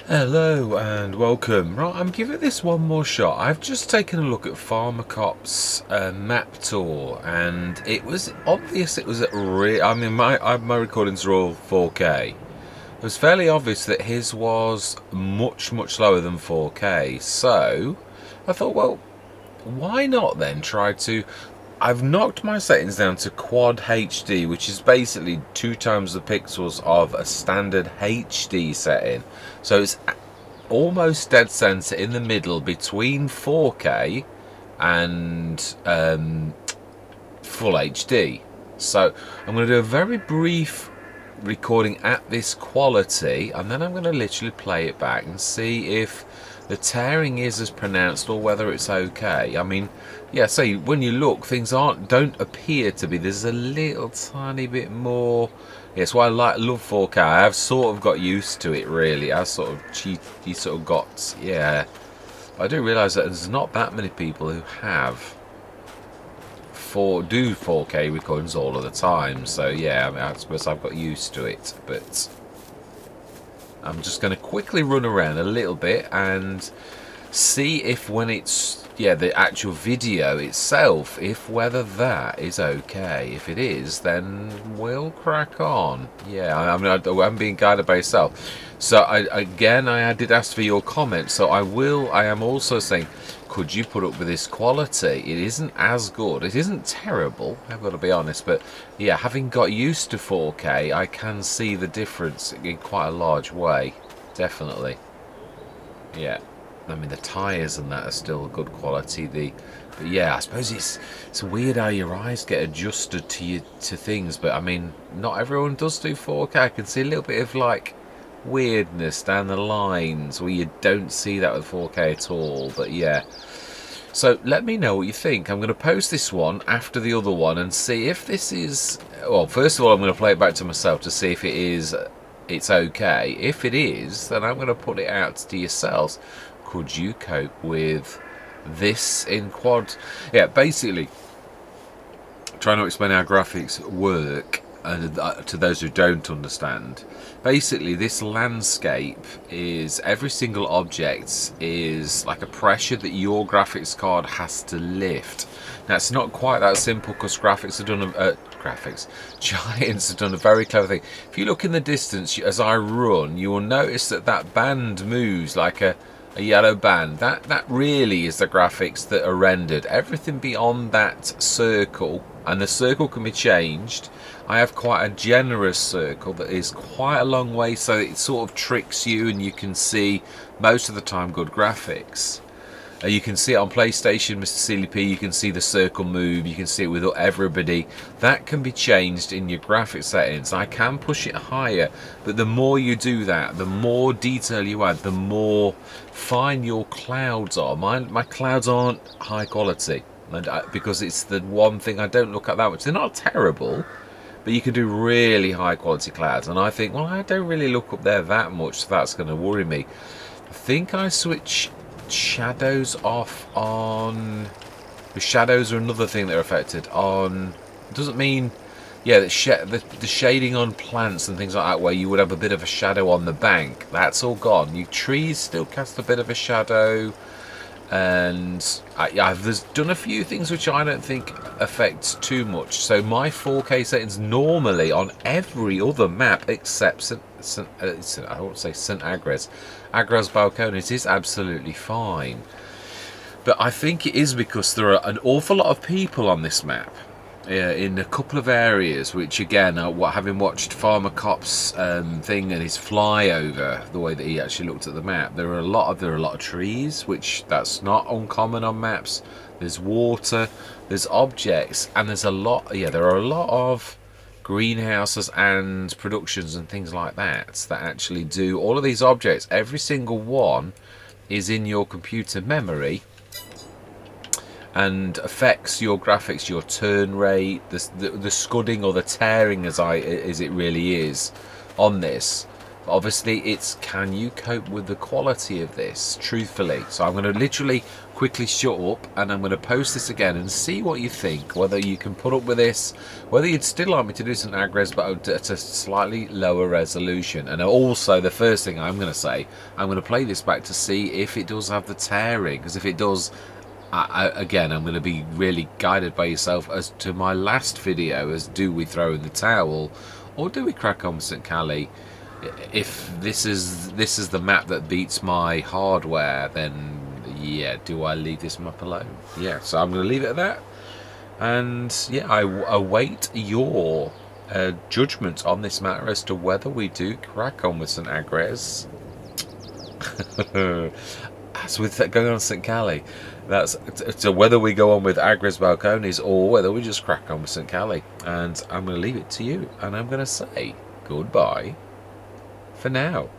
Hello and welcome. Right, I'm giving this one more shot. I've just taken a look at Pharmacop's map tour, and it was obvious it was at I mean, my recordings are all 4K. It was fairly obvious that his was much lower than 4K. So I thought, well, why not then try to? I've knocked my settings down to quad HD, which is basically 2 times the pixels of a standard HD setting. So it's almost dead center in the middle between 4K and full HD. So I'm going to do a very brief recording at this quality, and then I'm going to literally play it back and see if the tearing is as pronounced or whether it's okay. I mean, yeah, so when you look, things don't appear to be. There's a little tiny bit more. Yeah, that's why I love 4K. I've sort of got used to it, really. I sort of cheeky sort of got, yeah. I do realise that there's not that many people who do 4K recordings all of the time. So yeah, I mean, I suppose I've got used to it, but I'm just going to quickly run around a little bit and see if when it's, yeah, the actual video itself, if whether that is okay. If it is, then we'll crack on. Yeah, I mean, I'm being guided by yourself. So I did ask for your comments, so I am also saying, could you put up with this quality? It isn't as good. It isn't terrible, I've got to be honest, but yeah, having got used to 4K, I can see the difference in quite a large way. Definitely. Yeah. I mean, the tyres and that are still good quality. But yeah, I suppose it's weird how your eyes get adjusted to things. But I mean, not everyone does do 4K. I can see a little bit of like weirdness down the lines where you don't see that with 4K at all. But yeah, so let me know what you think. I'm going to post this one after the other one and see if this is. Well, first of all, I'm going to play it back to myself to see if it's okay. If it is, then I'm going to put it out to yourselves. Could you cope with this in quad? Yeah, basically, trying to explain how graphics work to those who don't understand. Basically, this landscape is every single object is like a pressure that your graphics card has to lift. Now, it's not quite that simple because Giants have done a very clever thing. If you look in the distance as I run, you will notice that band moves like a yellow band. That really is the graphics that are rendered. Everything beyond that circle, and the circle can be changed. I have quite a generous circle that is quite a long way, so it sort of tricks you and you can see most of the time good graphics. You can see it on PlayStation, Mr. CLP, you can see the circle move, you can see it with everybody. That can be changed in your graphics settings. I can push it higher, but the more you do that, the more detail you add, the more fine your clouds are. My clouds aren't high quality, because it's the one thing I don't look at that much. They're not terrible, but you can do really high quality clouds, and I think, well, I don't really look up there that much, so that's going to worry me. I think I switch shadows off on. The shadows are another thing that are affected on. Doesn't mean, yeah, the shading on plants and things like that, where you would have a bit of a shadow on the bank, that's all gone. Your trees still cast a bit of a shadow, and I've done a few things which I don't think affects too much. So my 4K settings normally on every other map except I won't say St. Agres Balconies is absolutely fine. But I think it is because there are an awful lot of people on this map. In a couple of areas, which again, having watched Pharmacop's thing and his flyover, the way that he actually looked at the map, there are a lot of trees, which that's not uncommon on maps. There's water, there's objects, and there are a lot of greenhouses and productions and things like that actually do all of these objects. Every single one is in your computer memory and affects your graphics, your turn rate, the scudding or the tearing as it really is on this. But obviously it's, can you cope with the quality of this, truthfully? So I'm going to literally quickly shut up, and I'm going to post this again and see what you think, whether you can put up with this, whether you'd still like me to do some ag-res but at a slightly lower resolution. And also, the first thing I'm going to say, I'm going to play this back to see if it does have the tearing, because if it does, again, I'm going to be really guided by yourself as to my last video, as do we throw in the towel or do we crack on with St. Cali? If this is the map that beats my hardware, then yeah, do I leave this map alone? Yeah, so I'm going to leave it at that, and yeah, I await your judgment on this matter as to whether we do crack on with St. Agres. As with going on St. Cali, that's so whether we go on with Agres Balconies or whether we just crack on with St. Cali. And I'm going to leave it to you, and I'm going to say goodbye for now.